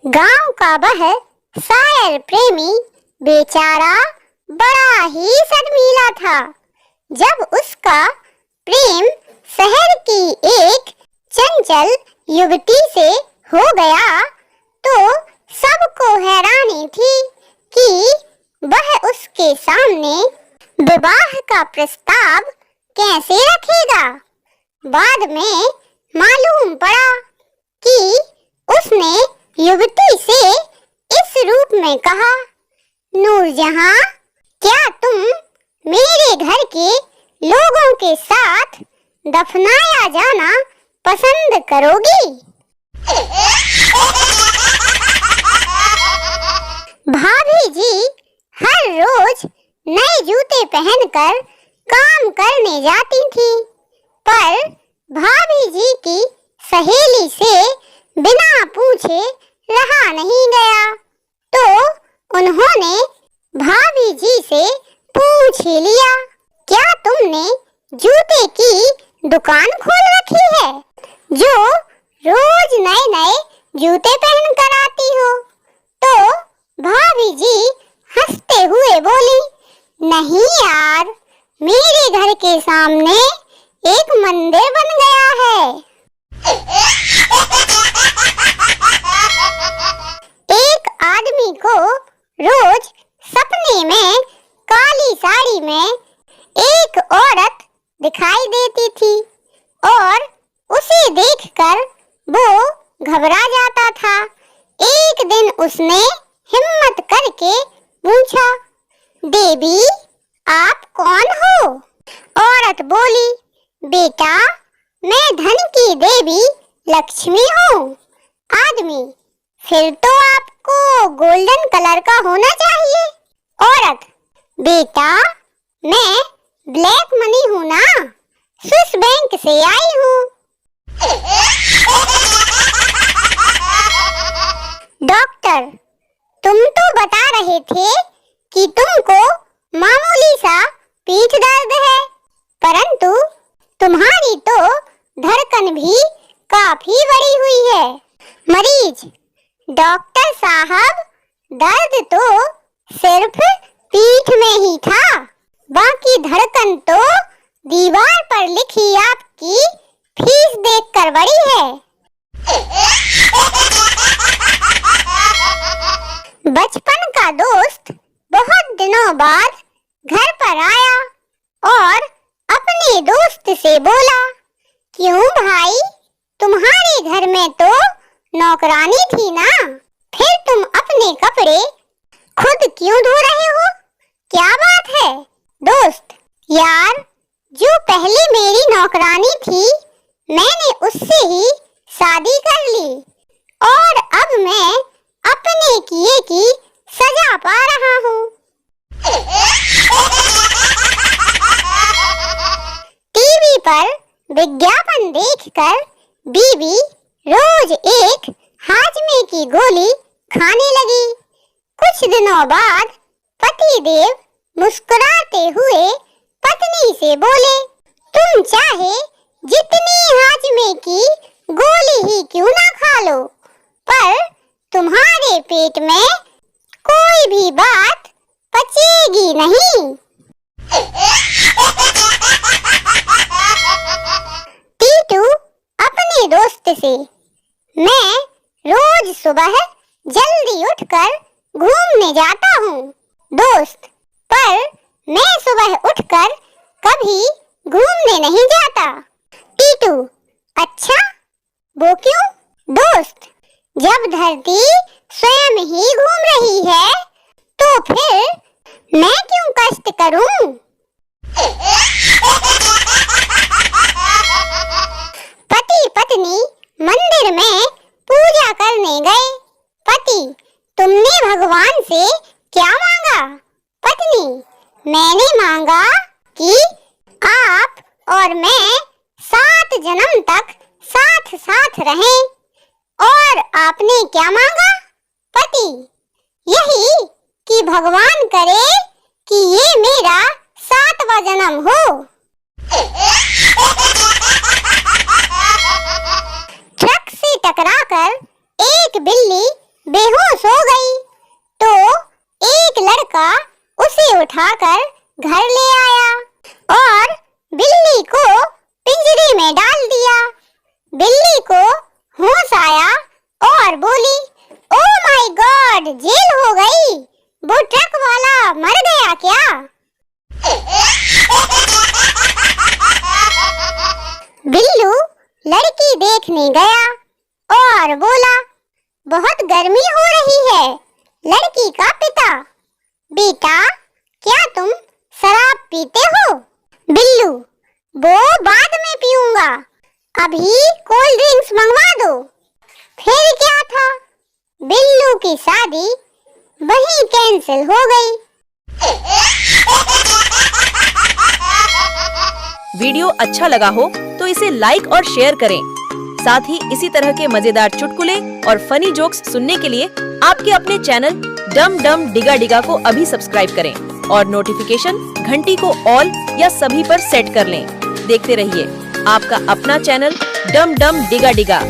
गांव का वह शायर प्रेमी बेचारा बड़ा ही शर्मीला था। जब उसका प्रेम शहर की एक चंचल युवती से हो गया तो सबको हैरानी थी कि वह उसके सामने विवाह का प्रस्ताव कैसे रखेगा। बाद में मालूम पड़ा कि उसने युवती से इस रूप में कहा, नूरजहां, क्या तुम मेरे घर के लोगों के साथ दफनाया जाना पसंद करोगी? भाभी जी हर रोज नए जूते पहनकर काम करने जाती थी, पर भाभी जी की सहेली से बिना पूछे रहा नहीं गया, तो उन्होंने भाभी जी से पूछ ही लिया, क्या तुमने जूते की दुकान खोल रखी है जो रोज नए नए जूते पहन कर आती हो? तो भाभी जी हंसते हुए बोली, नहीं यार, मेरे घर के सामने एक मंदिर बन गया है। एक आदमी को रोज सपने में काली साड़ी में एक औरत दिखाई देती थी और उसे देखकर वो घबरा जाता था। एक दिन उसने हिम्मत करके पूछा, देवी, आप कौन हो? औरत बोली, बेटा, मैं धन की देवी लक्ष्मी हूँ। आदमी, फिर तो आपको गोल्डन कलर का होना चाहिए। औरत, बेटा, मैं ब्लैक मनी हूँ ना, स्विस बैंक से आई हूँ। डॉक्टर, तुम तो बता रहे थे कि तुमको मामूली सा पीठ दर्द है, परंतु तुम्हारी तो धड़कन भी काफी बढ़ी हुई है। मरीज, डॉक्टर साहब, दर्द तो सिर्फ पीठ में ही था, बाकी धड़कन तो दीवार पर लिखी आपकी फीस देखकर बढ़ी है। बचपन का दोस्त बहुत दिनों बाद घर पर आया और अपने दोस्त से बोला, क्यों भाई, तुम्हारे घर में तो नौकरानी थी ना, फिर तुम अपने कपड़े खुद क्यों धो रहे हो? क्या बात है? दोस्त, यार, जो पहले मेरी नौकरानी थी, मैंने उससे ही शादी कर ली और अब मैं अपने किए की सजा पा रहा हूँ। टीवी पर विज्ञापन देखकर बीवी रोज एक हाजमे की गोली खाने लगी। कुछ दिनों बाद पति देव मुस्कुराते हुए पत्नी से बोले, तुम चाहे जितनी हाजमे की गोली ही क्यों ना खा लो, पर तुम्हारे पेट में कोई भी बात पचेगी नहीं। टीटू अपने दोस्त से, मैं रोज सुबह जल्दी उठकर घूमने जाता हूँ। दोस्त, पर मैं सुबह उठकर कभी घूमने नहीं जाता। टीटू, अच्छा, वो क्यों? दोस्त, जब धरती स्वयं ही घूम रही है तो फिर मैं क्यों कष्ट करूं? पति पत्नी मंदिर में पूजा करने गए। पति, तुमने भगवान से क्या मांगा? पत्नी, मैंने मांगा कि आप और मैं 7 जन्म तक साथ साथ रहें। और आपने क्या मांगा? पति, यही कि भगवान करे कि ये मेरा 7वां जन्म हो। ट्रक से टकराकर एक बिल्ली बेहोश हो गई। तो एक लड़का उसे उठाकर घर ले आया और बिल्ली को पिंजरे में डाल दिया। बिल्ली को होश आया और बोली, ओह माय गॉड, जेल हो गई। वो ट्रक वाला मर गया क्या? बिल्लू लड़की देखने गया और बोला, बहुत गर्मी हो रही है। लड़की का पिता, बेटा क्या तुम शराब पीते हो? बिल्लू, वो बाद में पीऊंगा, अभी कोल्ड ड्रिंक्स मंगवा दो। फिर क्या था, बिल्लू की शादी वहीं कैंसिल हो गई। वीडियो अच्छा लगा हो तो इसे लाइक और शेयर करें। साथ ही इसी तरह के मजेदार चुटकुले और फनी जोक्स सुनने के लिए आपके अपने चैनल डम डम डिगा डिगा को अभी सब्सक्राइब करें और नोटिफिकेशन घंटी को ऑल या सभी पर सेट कर लें। देखते रहिए आपका अपना चैनल डम डम डिगा डिगा।